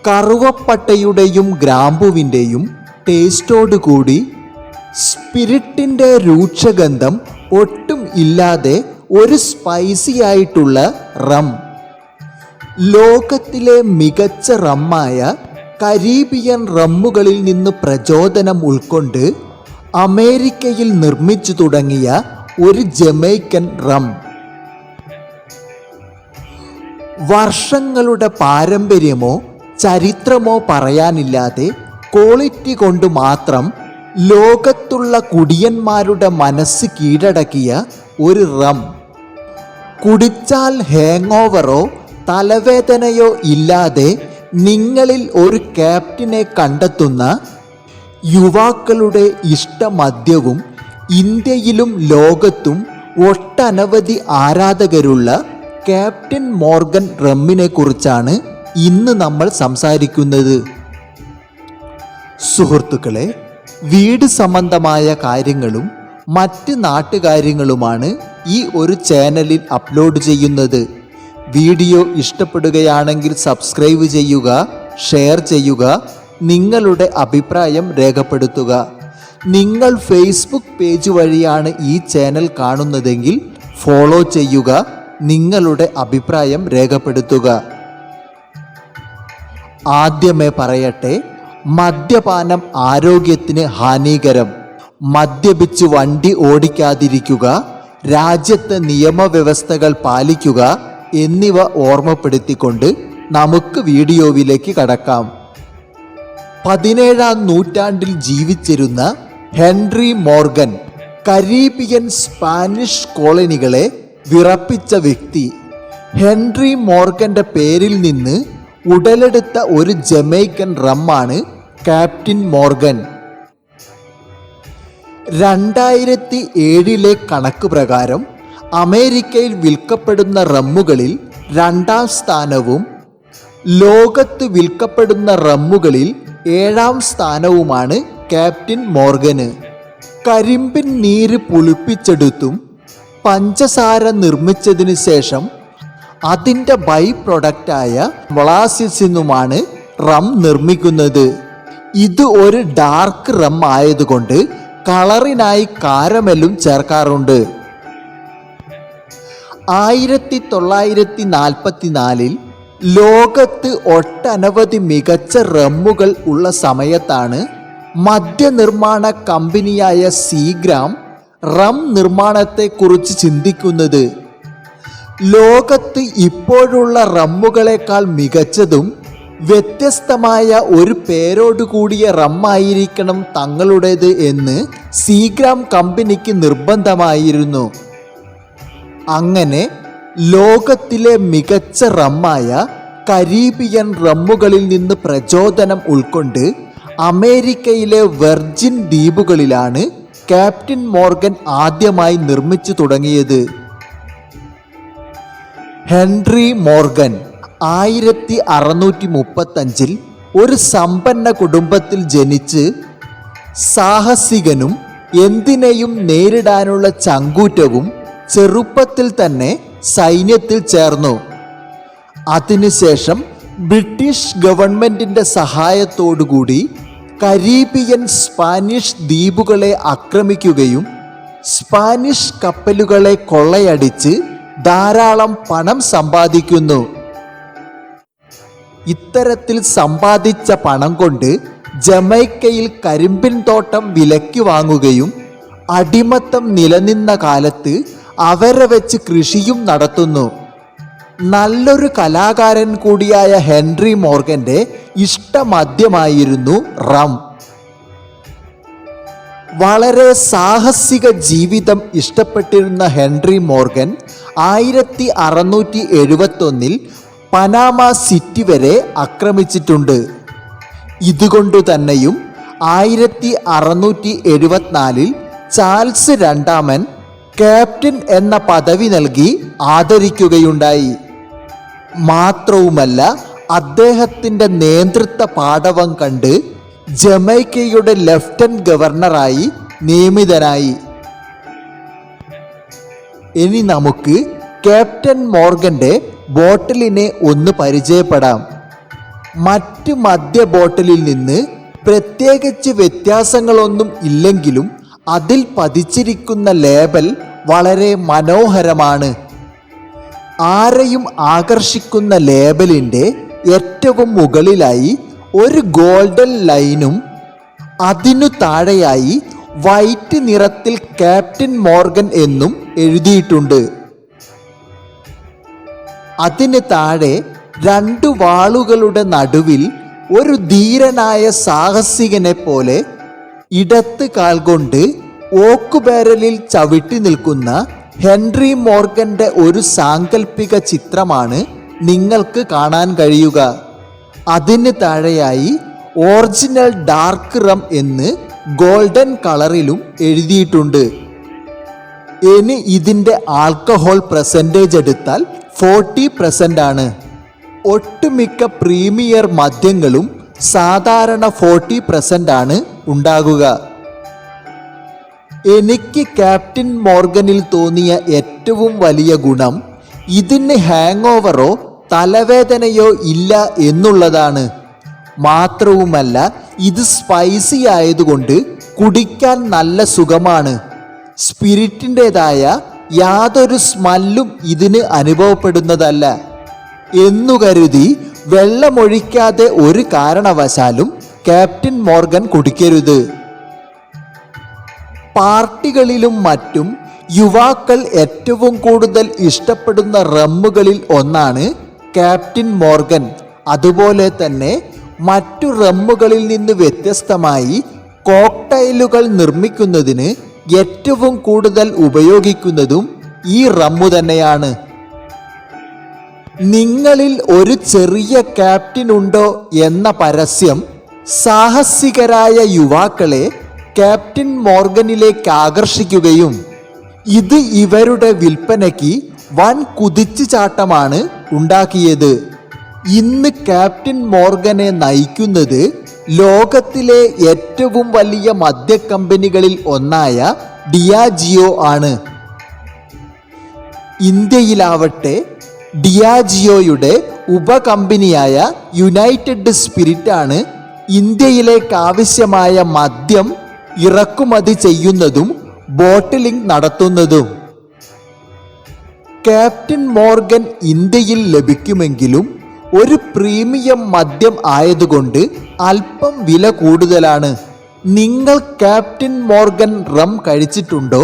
കറുവപ്പട്ടയുടെയും ഗ്രാമ്പുവിൻ്റെയും ടേസ്റ്റോടുകൂടി സ്പിരിറ്റിൻ്റെ രൂക്ഷഗന്ധം ഒട്ടും ഇല്ലാതെ ഒരു സ്പൈസി ആയിട്ടുള്ള റം. ലോകത്തിലെ മികച്ച റമ്മായ കരീബിയൻ റമ്മുകളിൽ നിന്ന് പ്രചോദനം ഉൾക്കൊണ്ട് അമേരിക്കയിൽ നിർമ്മിച്ചു തുടങ്ങിയ ഒരു ജമൈക്കൻ റം. വർഷങ്ങളുടെ പാരമ്പര്യമോ ചരിത്രമോ പറയാനില്ലാതെ ക്വാളിറ്റി കൊണ്ട് മാത്രം ലോകത്തുള്ള കുടിയന്മാരുടെ മനസ്സ് കീഴടക്കിയ ഒരു റം. കുടിച്ചാൽ ഹാങ് ഓവറോ തലവേദനയോ ഇല്ലാതെ നിങ്ങളിൽ ഒരു ക്യാപ്റ്റനെ കണ്ടെത്തുന്ന യുവാക്കളുടെ ഇഷ്ടമദ്യവും ഇന്ത്യയിലും ലോകത്തും ഒട്ടനവധി ആരാധകരുള്ള ക്യാപ്റ്റൻ മോർഗൻ റമ്മിനെ കുറിച്ചാണ് ഇന്ന് നമ്മൾ സംസാരിക്കുന്നത്. സുഹൃത്തുക്കളെ, വീട് സംബന്ധമായ കാര്യങ്ങളും മറ്റ് നാട്ടുകാര്യങ്ങളുമാണ് ഈ ഒരു ചാനലിൽ അപ്ലോഡ് ചെയ്യുന്നത്. വീഡിയോ ഇഷ്ടപ്പെടുകയാണെങ്കിൽ സബ്സ്ക്രൈബ് ചെയ്യുക, ഷെയർ ചെയ്യുക, നിങ്ങളുടെ അഭിപ്രായം രേഖപ്പെടുത്തുക. നിങ്ങൾ ഫേസ്ബുക്ക് പേജ് വഴിയാണ് ഈ ചാനൽ കാണുന്നതെങ്കിൽ ഫോളോ ചെയ്യുക, നിങ്ങളുടെ അഭിപ്രായം രേഖപ്പെടുത്തുക. ആദ്യമേ പറയട്ടെ, മദ്യപാനം ആരോഗ്യത്തിന് ഹാനികരം. മദ്യപിച്ച് വണ്ടി ഓടിക്കാതിരിക്കുക, രാജ്യത്തെ നിയമവ്യവസ്ഥകൾ പാലിക്കുക എന്നിവ ഓർമ്മപ്പെടുത്തിക്കൊണ്ട് നമുക്ക് വീഡിയോയിലേക്ക് കടക്കാം. 17-ാം നൂറ്റാണ്ടിൽ ജീവിച്ചിരുന്ന ഹെൻറി മോർഗൻ കരീബിയൻ സ്പാനിഷ് കോളനികളെ വിറപ്പിച്ച വ്യക്തി. ഹെൻറി മോർഗന്റെ പേരിൽ നിന്ന് ഉടലെടുത്ത ഒരു ജമൈക്കൻ റമ്മാണ് ക്യാപ്റ്റൻ മോർഗൻ. 2007 കണക്ക് പ്രകാരം അമേരിക്കയിൽ വിൽക്കപ്പെടുന്ന റമ്മുകളിൽ 2ാം സ്ഥാനവും ലോകത്ത് വിൽക്കപ്പെടുന്ന റമ്മുകളിൽ 7ാം സ്ഥാനവുമാണ് ക്യാപ്റ്റൻ മോർഗന്. കരിമ്പിൻ നീര് പുളിപ്പിച്ചെടുത്തും പഞ്ചസാര നിർമ്മിച്ചതിന് ശേഷം അതിൻ്റെ ബൈ പ്രൊഡക്റ്റായ മൊളാസിസിൽ നിന്നുമാണ് റം നിർമ്മിക്കുന്നത്. ഇത് ഒരു ഡാർക്ക് റം ആയതുകൊണ്ട് കളറിനായി കാരമലും ചേർക്കാറുണ്ട്. 1944 ലോകത്ത് ഒട്ടനവധി മികച്ച റമ്മുകൾ ഉള്ള സമയത്താണ് മദ്യനിർമ്മാണ കമ്പനിയായ സീഗ്രാം റം നിർമ്മാണത്തെക്കുറിച്ച് ചിന്തിക്കുന്നത്. ലോകത്ത് ഇപ്പോഴുള്ള റമ്മുകളെക്കാൾ മികച്ചതും വ്യത്യസ്തമായ ഒരു പേരോടുകൂടിയ റമ്മായിരിക്കണം തങ്ങളുടേത് എന്ന് സീഗ്രാം കമ്പനിക്ക് നിർബന്ധമായിരുന്നു. അങ്ങനെ ലോകത്തിലെ മികച്ച റമ്മായ കരീബിയൻ റമ്മുകളിൽ നിന്ന് പ്രചോദനം ഉൾക്കൊണ്ട് അമേരിക്കയിലെ വെർജിൻ ദ്വീപുകളിലാണ് ക്യാപ്റ്റൻ മോർഗൻ ആദ്യമായി നിർമ്മിച്ചു തുടങ്ങിയത്. ഹെൻറി മോർഗൻ 1635 ഒരു സമ്പന്ന കുടുംബത്തിൽ ജനിച്ച് സാഹസികനും എന്തിനേയും നേരിടാനുള്ള ചങ്കൂറ്റവും ചെറുപ്പത്തിൽ തന്നെ സൈന്യത്തിൽ ചേർന്നു. അതിനുശേഷം ബ്രിട്ടീഷ് ഗവൺമെൻറ്റിൻ്റെ സഹായത്തോടുകൂടി കരീബിയൻ സ്പാനിഷ് ദ്വീപുകളെ ആക്രമിക്കുകയും സ്പാനിഷ് കപ്പലുകളെ കൊള്ളയടിച്ച് ധാരാളം പണം സമ്പാദിക്കുന്നു. ഇത്തരത്തിൽ സമ്പാദിച്ച പണം കൊണ്ട് ജമൈക്കയിൽ കരിമ്പിൻ തോട്ടം വിലയ്ക്ക് വാങ്ങുകയും അടിമത്തം നിലനിന്ന കാലത്ത് അവരെ വെച്ച് കൃഷിയും നടത്തുന്നു. നല്ലൊരു കലാകാരൻ കൂടിയായ ഹെൻറി മോർഗന്റെ ഇഷ്ടമദ്യമായിരുന്നു റം. വളരെ സാഹസിക ജീവിതം ഇഷ്ടപ്പെട്ടിരുന്ന ഹെൻറി മോർഗൻ 1671 പനാമ സിറ്റി വരെ ആക്രമിച്ചിട്ടുണ്ട്. ഇതുകൊണ്ടു തന്നെയും 1674 ചാൾസ് രണ്ടാമൻ ക്യാപ്റ്റൻ എന്ന പദവി നൽകി ആദരിക്കുകയുണ്ടായി. മാത്രവുമല്ല, അദ്ദേഹത്തിൻ്റെ നേതൃത്വ പാടവം കണ്ട് ജമൈക്കയുടെ ലഫ്റ്റനന്റ് ഗവർണറായി നിയമിതനായി. ഇനി നമുക്ക് ക്യാപ്റ്റൻ മോർഗന്റെ ബോട്ടിലിനെ ഒന്ന് പരിചയപ്പെടാം. മറ്റ് മദ്യ ബോട്ടിലിൽ നിന്ന് പ്രത്യേകിച്ച് വ്യത്യാസങ്ങളൊന്നും ഇല്ലെങ്കിലും അതിൽ പതിച്ചിരിക്കുന്ന ലേബൽ വളരെ മനോഹരമാണ്. ആരെയും ആകർഷിക്കുന്ന ലേബലിൻ്റെ ഏറ്റവും മുകളിലായി ഒരു ഗോൾഡൻ ലൈനും അതിനു താഴെയായി വൈറ്റ് നിറത്തിൽ ക്യാപ്റ്റൻ മോർഗൻ എന്നും എഴുതിയിട്ടുണ്ട്. അതിന് താഴെ 2 വാളുകളുടെ നടുവിൽ ഒരു ധീരനായ സാഹസികനെ പോലെ ഇടത്ത് കാൽ കൊണ്ട് ഓക്കുബാരലിൽ ചവിട്ടി നിൽക്കുന്ന ഹെൻറി മോർഗന്റെ ഒരു സാങ്കല്പിക ചിത്രമാണ് നിങ്ങൾക്ക് കാണാൻ കഴിയുക. അതിന് താഴെയായി ഒറിജിനൽ ഡാർക്ക് റം എന്ന് ഗോൾഡൻ കളറിലും എഴുതിയിട്ടുണ്ട്. ഇനി ഇതിൻ്റെ ആൽക്കഹോൾ പെർസെൻറ്റേജ് എടുത്താൽ 40% ആണ്. ഒട്ടുമിക്ക പ്രീമിയർ മദ്യങ്ങളും സാധാരണ 40% ആണ് ഉണ്ടാകുക. എനിക്ക് ക്യാപ്റ്റൻ മോർഗനിൽ തോന്നിയ ഏറ്റവും വലിയ ഗുണം ഇതിന് ഹാങ് ഓവറോ തലവേദനയോ ഇല്ല എന്നുള്ളതാണ്. മാത്രവുമല്ല ഇത് സ്പൈസി ആയതുകൊണ്ട് കുടിക്കാൻ നല്ല സുഖമാണ്. സ്പിരിറ്റിൻ്റെതായ യാതൊരു സ്മെല്ലും ഇതിന് അനുഭവപ്പെടുന്നതല്ല എന്നു കരുതി വെള്ളമൊഴിക്കാതെ ഒരു കാരണവശാലും ക്യാപ്റ്റൻ മോർഗൻ കുടിക്കരുത്. പാർട്ടികളിലും മറ്റും യുവാക്കൾ ഏറ്റവും കൂടുതൽ ഇഷ്ടപ്പെടുന്ന റമ്മുകളിൽ ഒന്നാണ് ക്യാപ്റ്റൻ മോർഗൻ. അതുപോലെ തന്നെ മറ്റു റമ്മുകളിൽ നിന്ന് വ്യത്യസ്തമായി കോക്ടൈലുകൾ നിർമ്മിക്കുന്നതിന് ഏറ്റവും കൂടുതൽ ഉപയോഗിക്കുന്നതും ഈ റമ്മു തന്നെയാണ്. നിങ്ങളിൽ ഒരു ചെറിയ ക്യാപ്റ്റൻ ഉണ്ടോ എന്ന പരസ്യം സാഹസികരായ യുവാക്കളെ ക്യാപ്റ്റൻ മോർഗനിലേക്ക് ആകർഷിക്കുകയും ഇത് ഇവരുടെ വിൽപ്പനയ്ക്ക് വൻ കുതിച്ചുചാട്ടമാണ് ഉണ്ടാക്കിയത്. ഇന്ന് ക്യാപ്റ്റൻ മോർഗനെ നയിക്കുന്നത് ലോകത്തിലെ ഏറ്റവും വലിയ മദ്യക്കമ്പനികളിൽ ഒന്നായ ഡിയാജിയോ ആണ്. ഇന്ത്യയിലാവട്ടെ ഡിയാജിയോയുടെ ഉപകമ്പനിയായ യുണൈറ്റഡ് സ്പിരിറ്റ് ആണ് ഇന്ത്യയിലേക്ക് ആവശ്യമായ മദ്യം ഇറക്കുമതി ചെയ്യുന്നതും ബോട്ടിലിംഗ് നടത്തുന്നതും. ക്യാപ്റ്റൻ മോർഗൻ ഇന്ത്യയിൽ ലഭിക്കുമെങ്കിലും ഒരു പ്രീമിയം മദ്യം ആയതുകൊണ്ട് അല്പം വില കൂടുതലാണ്. നിങ്ങൾ ക്യാപ്റ്റൻ മോർഗൻ റം കഴിച്ചിട്ടുണ്ടോ?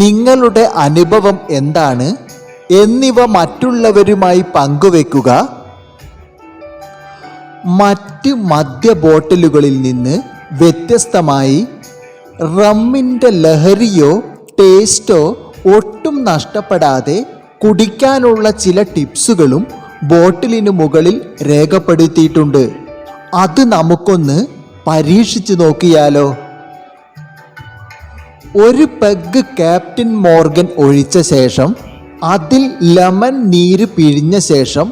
നിങ്ങളുടെ അനുഭവം എന്താണ് എന്നിവ മറ്റുള്ളവരുമായി പങ്കുവെക്കുക. മറ്റ് മദ്യ ബോട്ടിലുകളിൽ നിന്ന് വ്യത്യസ്തമായി റമ്മിൻ്റെ ലഹരിയോ ടേസ്റ്റോ ഒട്ടും നഷ്ടപ്പെടാതെ കുടിക്കാനുള്ള ചില ടിപ്സുകളും ബോട്ടിലിന് മുകളിൽ രേഖപ്പെടുത്തിയിട്ടുണ്ട്. അത് നമുക്കൊന്ന് പരീക്ഷിച്ചു നോക്കിയാലോ? ഒരു പെഗ് ക്യാപ്റ്റൻ മോർഗൻ ഒഴിച്ച ശേഷം അതിൽ ലെമൺ നീര് പിഴിഞ്ഞ ശേഷം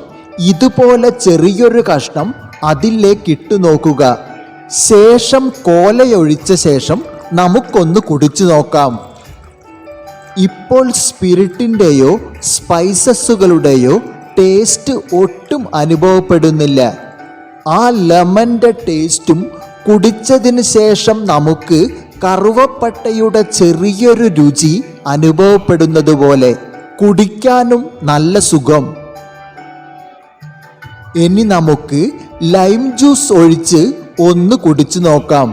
ഇതുപോലെ ചെറിയൊരു കഷ്ണം അതിലേക്കിട്ടു നോക്കുക. ശേഷം കോലയൊഴിച്ച ശേഷം നമുക്കൊന്ന് കുടിച്ചു നോക്കാം. ഇപ്പോൾ സ്പിരിറ്റിൻ്റെയോ സ്പൈസസുകളുടെയോ ടേസ്റ്റ് ഒട്ടും അനുഭവപ്പെടുന്നില്ല. ആ ലെമൻ്റെ ടേസ്റ്റും കുടിച്ചതിന് ശേഷം നമുക്ക് കറുവപ്പട്ടയുടെ ചെറിയൊരു രുചി അനുഭവപ്പെടുന്നത് പോലെ, കുടിക്കാനും നല്ല സുഖം. ഇനി നമുക്ക് ലൈം ജ്യൂസ് ഒഴിച്ച് ഒന്ന് കുടിച്ചു നോക്കാം.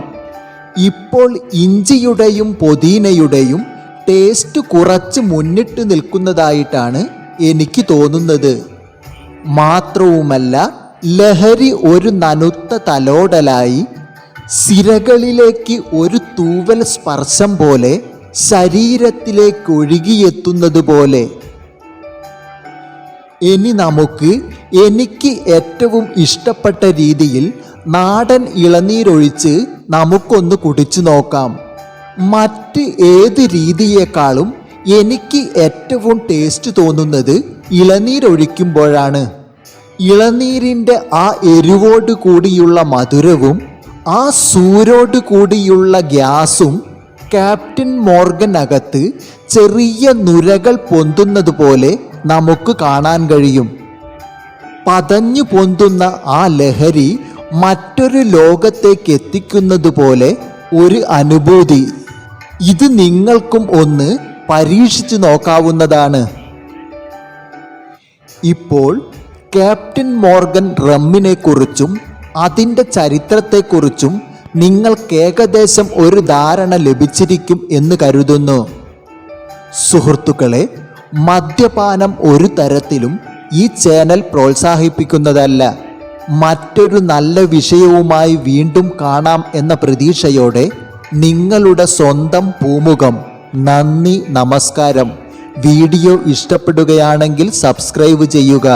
ഇപ്പോൾ ഇഞ്ചിയുടെയും പുതിനയുടെയും ടേസ്റ്റ് കുറച്ച് മുന്നിട്ട് നിൽക്കുന്നതായിട്ടാണ് എനിക്ക് തോന്നുന്നത്. മാത്രവുമല്ല ലഹരി ഒരു നനുത്ത തലോടലായി സിരകളിലേക്ക് ഒരു തൂവൽ സ്പർശം പോലെ ശരീരത്തിലേക്ക് ഒഴുകിയെത്തുന്നത് പോലെ. ഇനി എനിക്ക് ഏറ്റവും ഇഷ്ടപ്പെട്ട രീതിയിൽ നാടൻ ഇളനീരൊഴിച്ച് നമുക്കൊന്ന് കുടിച്ചു നോക്കാം. മറ്റ് ഏത് രീതിയേക്കാളും എനിക്ക് ഏറ്റവും ടേസ്റ്റ് തോന്നുന്നത് ഇളനീരൊഴിക്കുമ്പോഴാണ്. ഇളനീരിൻ്റെ ആ എരിവോട് കൂടിയുള്ള മധുരവും ആ സൂരോട് കൂടിയുള്ള ഗ്യാസും ക്യാപ്റ്റൻ മോർഗനകത്ത് ചെറിയ നുരകൾ പൊന്തുന്നത് പോലെ നമുക്ക് കാണാൻ കഴിയും. പതഞ്ഞു പൊന്തുന്ന ആ ലഹരി മറ്റൊരു ലോകത്തേക്ക് എത്തിക്കുന്നത് പോലെ ഒരു അനുഭൂതി. ഇത് നിങ്ങൾക്കും ഒന്ന് പരീക്ഷിച്ചു നോക്കാവുന്നതാണ്. ഇപ്പോൾ ക്യാപ്റ്റൻ മോർഗൻ റമ്മിനെ കുറിച്ചും അതിൻ്റെ ചരിത്രത്തെക്കുറിച്ചും നിങ്ങൾക്ക് ഏകദേശം ഒരു ധാരണ ലഭിച്ചിരിക്കും എന്ന് കരുതുന്നു. സുഹൃത്തുക്കളെ, മദ്യപാനം ഒരു തരത്തിലും ഈ ചാനൽ പ്രോത്സാഹിപ്പിക്കുന്നതല്ല. മറ്റൊരു നല്ല വിഷയവുമായി വീണ്ടും കാണാം എന്ന പ്രതീക്ഷയോടെ നിങ്ങളുടെ സ്വന്തം പൂമുഖം. നന്ദി, നമസ്കാരം. വീഡിയോ ഇഷ്ടപ്പെടുകയാണെങ്കിൽ സബ്സ്ക്രൈബ് ചെയ്യുക.